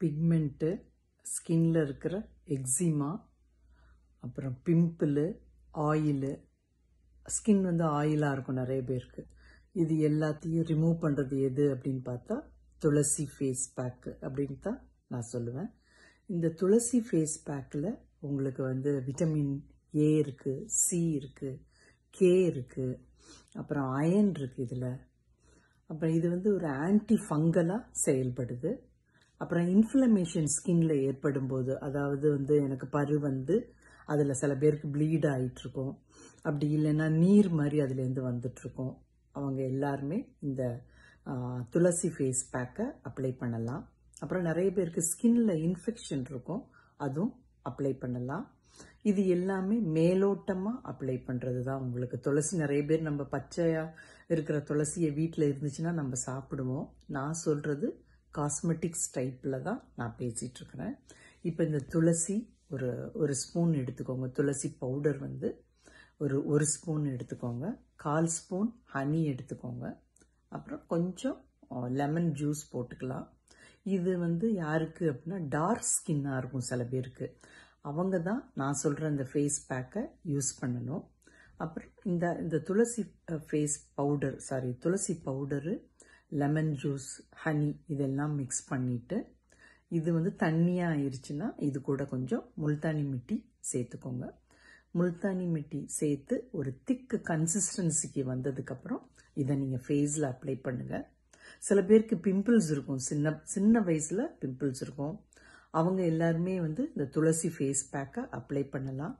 Pigment, ஸ்கின்ல இருக்கிற eczema, அப்புறம் பிம்பிள், ஆயிலு, ஸ்கின் வந்து ஆயிலாக இருக்கும் நிறைய பேருக்கு. இது எல்லாத்தையும் ரிமூவ் பண்ணுறது எது அப்படின்னு பார்த்தா துளசி ஃபேஸ் பேக்கு அப்படின்னு தான் நான் சொல்லுவேன். இந்த துளசி ஃபேஸ் பேக்கில் உங்களுக்கு வந்து விட்டமின் ஏ இருக்குது, சி இருக்குது, கே இருக்குது, அப்புறம் அயன் இருக்குது இதில். அப்புறம் இது வந்து ஒரு ஆன்டி ஃபங்கலாக செயல்படுது. அப்புறம் இன்ஃப்ளமேஷன் ஸ்கின்ல ஏற்படும் போது, அதாவது வந்து எனக்கு பரு வந்து அதில் சில பேருக்கு ப்ளீட் ஆகிட்டுருக்கும், அப்படி இல்லைன்னா நீர் மாதிரி அதுலேருந்து வந்துட்டுருக்கும். அவங்க எல்லாருமே இந்த துளசி ஃபேஸ் பேக்கை அப்ளை பண்ணலாம். அப்புறம் நிறைய பேருக்கு ஸ்கின்ல இன்ஃபெக்ஷன் இருக்கும், அதுவும் அப்ளை பண்ணலாம். இது எல்லாமே மேலோட்டமாக அப்ளை பண்ணுறது தான் உங்களுக்கு. துளசி நிறைய பேர் நம்ம பச்சையாக இருக்கிற துளசியை வீட்டில் இருந்துச்சுன்னா நம்ம சாப்பிடுவோம். நான் சொல்கிறது காஸ்மெட்டிக்ஸ் டைப்பில் தான் நான் பேசிகிட்ருக்கிறேன். இப்போ இந்த துளசி ஒரு ஸ்பூன் எடுத்துக்கோங்க. துளசி பவுடர் வந்து ஒரு ஸ்பூன் எடுத்துக்கோங்க. 1/4 ஸ்பூன் ஹனி எடுத்துக்கோங்க. அப்புறம் கொஞ்சம் லெமன் ஜூஸ் போட்டுக்கலாம். இது வந்து யாருக்கு அப்படின்னா டார்க் ஸ்கின்னாக இருக்கும் சில பேருக்கு, அவங்க தான் நான் சொல்கிற இந்த ஃபேஸ் பேக்கை யூஸ் பண்ணணும். அப்புறம் இந்த துளசி ஃபேஸ் பவுடர் துளசி பவுடரு, லெமன் ஜூஸ், ஹனி இதெல்லாம் மிக்ஸ் பண்ணிவிட்டு, இது வந்து தண்ணியாக ஆயிடுச்சுன்னா இது கூட கொஞ்சம் முல்தானி மிட்டி சேர்த்துக்கோங்க. முல்தானி மிட்டி சேர்த்து ஒரு திக்கு கன்சிஸ்டன்சிக்கு வந்ததுக்கப்புறம் இதை நீங்கள் ஃபேஸில் அப்ளை பண்ணுங்கள். சில பேருக்கு பிம்பிள்ஸ் இருக்கும், சின்ன வயசில் பிம்பிள்ஸ் இருக்கும். அவங்க எல்லாருமே வந்து இந்த துளசி ஃபேஸ் பேக்கை அப்ளை பண்ணலாம்.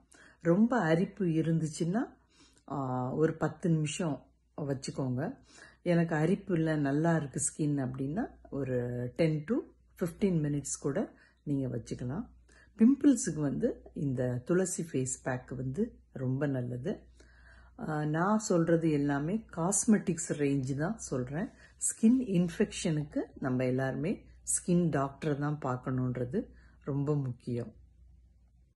ரொம்ப அரிப்பு இருந்துச்சுன்னா ஒரு 10 நிமிஷம் வச்சுக்கோங்க. எனக்கு அரிப்பு இல்லை, நல்லா இருக்குது ஸ்கின் அப்படின்னா ஒரு 10 to 15 மினிட்ஸ் கூட நீங்கள் வச்சுக்கலாம். பிம்பிள்ஸுக்கு வந்து இந்த துளசி ஃபேஸ் பேக் வந்து ரொம்ப நல்லது. நான் சொல்கிறது எல்லாமே காஸ்மெட்டிக்ஸ் ரேஞ்சு தான் சொல்கிறேன். ஸ்கின் இன்ஃபெக்ஷனுக்கு நம்ம எல்லாருமே ஸ்கின் டாக்டரை தான் பார்க்கணுன்றது ரொம்ப முக்கியம்.